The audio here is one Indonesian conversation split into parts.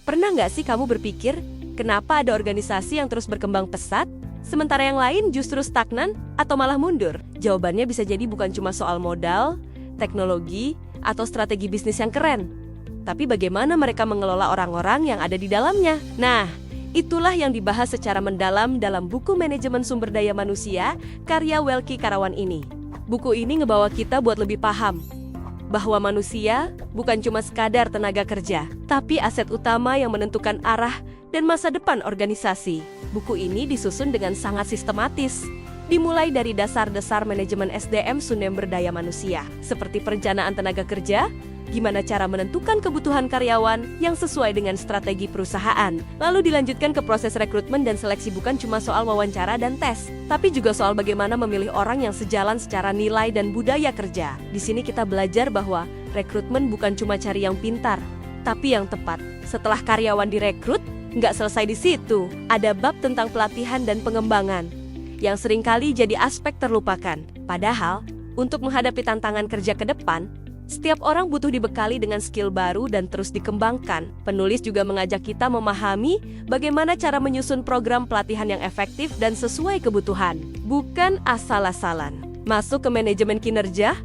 Pernah nggak sih kamu berpikir, kenapa ada organisasi yang terus berkembang pesat, sementara yang lain justru stagnan atau malah mundur? Jawabannya bisa jadi bukan cuma soal modal, teknologi, atau strategi bisnis yang keren, tapi bagaimana mereka mengelola orang-orang yang ada di dalamnya. Nah, itulah yang dibahas secara mendalam dalam buku Manajemen Sumber Daya Manusia, karya Welki Karawan ini. Buku ini ngebawa kita buat lebih paham bahwa manusia bukan cuma sekadar tenaga kerja, tapi aset utama yang menentukan arah dan masa depan organisasi. Buku ini disusun dengan sangat sistematis, dimulai dari dasar-dasar manajemen SDM sumber daya manusia, seperti perencanaan tenaga kerja, gimana cara menentukan kebutuhan karyawan yang sesuai dengan strategi perusahaan. Lalu dilanjutkan ke proses rekrutmen dan seleksi, bukan cuma soal wawancara dan tes, tapi juga soal bagaimana memilih orang yang sejalan secara nilai dan budaya kerja. Di sini kita belajar bahwa rekrutmen bukan cuma cari yang pintar, tapi yang tepat. Setelah karyawan direkrut, nggak selesai di situ. Ada bab tentang pelatihan dan pengembangan, yang seringkali jadi aspek terlupakan. Padahal, untuk menghadapi tantangan kerja ke depan, setiap orang butuh dibekali dengan skill baru dan terus dikembangkan. Penulis juga mengajak kita memahami bagaimana cara menyusun program pelatihan yang efektif dan sesuai kebutuhan, bukan asal-asalan. Masuk ke manajemen kinerja,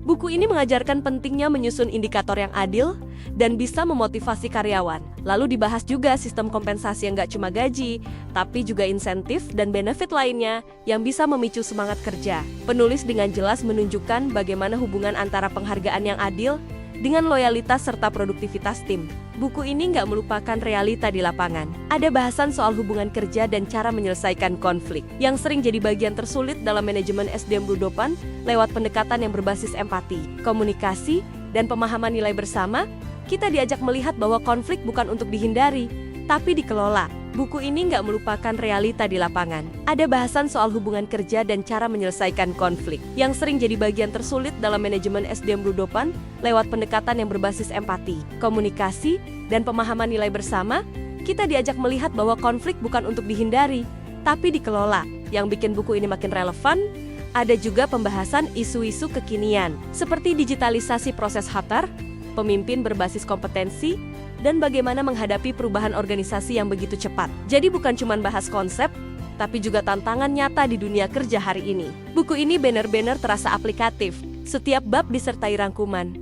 buku ini mengajarkan pentingnya menyusun indikator yang adil dan bisa memotivasi karyawan. Lalu dibahas juga sistem kompensasi yang nggak cuma gaji, tapi juga insentif dan benefit lainnya yang bisa memicu semangat kerja. Penulis dengan jelas menunjukkan bagaimana hubungan antara penghargaan yang adil dengan loyalitas serta produktivitas tim. Buku ini nggak melupakan realita di lapangan. Ada bahasan soal hubungan kerja dan cara menyelesaikan konflik, yang sering jadi bagian tersulit dalam manajemen SDM Bludopan lewat pendekatan yang berbasis empati, komunikasi, dan pemahaman nilai bersama. Kita diajak melihat bahwa konflik bukan untuk dihindari, tapi dikelola. Buku ini nggak melupakan realita di lapangan. Ada bahasan soal hubungan kerja dan cara menyelesaikan konflik, yang sering jadi bagian tersulit dalam manajemen SDM Bludopan lewat pendekatan yang berbasis empati, komunikasi, dan pemahaman nilai bersama. Kita diajak melihat bahwa konflik bukan untuk dihindari, tapi dikelola. Yang bikin buku ini makin relevan, ada juga pembahasan isu-isu kekinian, seperti digitalisasi proses HR, pemimpin berbasis kompetensi, dan bagaimana menghadapi perubahan organisasi yang begitu cepat. Jadi bukan cuma bahas konsep, tapi juga tantangan nyata di dunia kerja hari ini. Buku ini benar-benar terasa aplikatif. Setiap bab disertai rangkuman,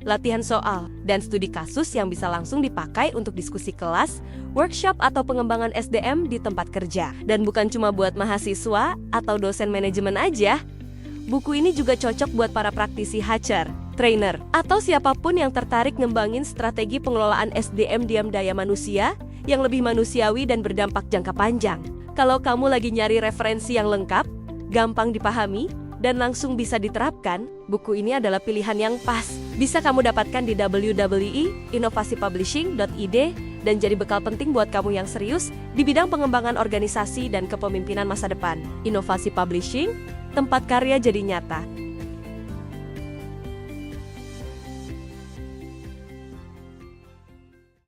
latihan soal, dan studi kasus yang bisa langsung dipakai untuk diskusi kelas, workshop, atau pengembangan SDM di tempat kerja. Dan bukan cuma buat mahasiswa atau dosen manajemen aja. Buku ini juga cocok buat para praktisi HR, trainer, atau siapapun yang tertarik ngembangin strategi pengelolaan SDM daya manusia yang lebih manusiawi dan berdampak jangka panjang. Kalau kamu lagi nyari referensi yang lengkap, gampang dipahami, dan langsung bisa diterapkan, buku ini adalah pilihan yang pas. Bisa kamu dapatkan di www.inovasipublishing.id dan jadi bekal penting buat kamu yang serius di bidang pengembangan organisasi dan kepemimpinan masa depan. Inovasi Publishing, tempat karya jadi nyata.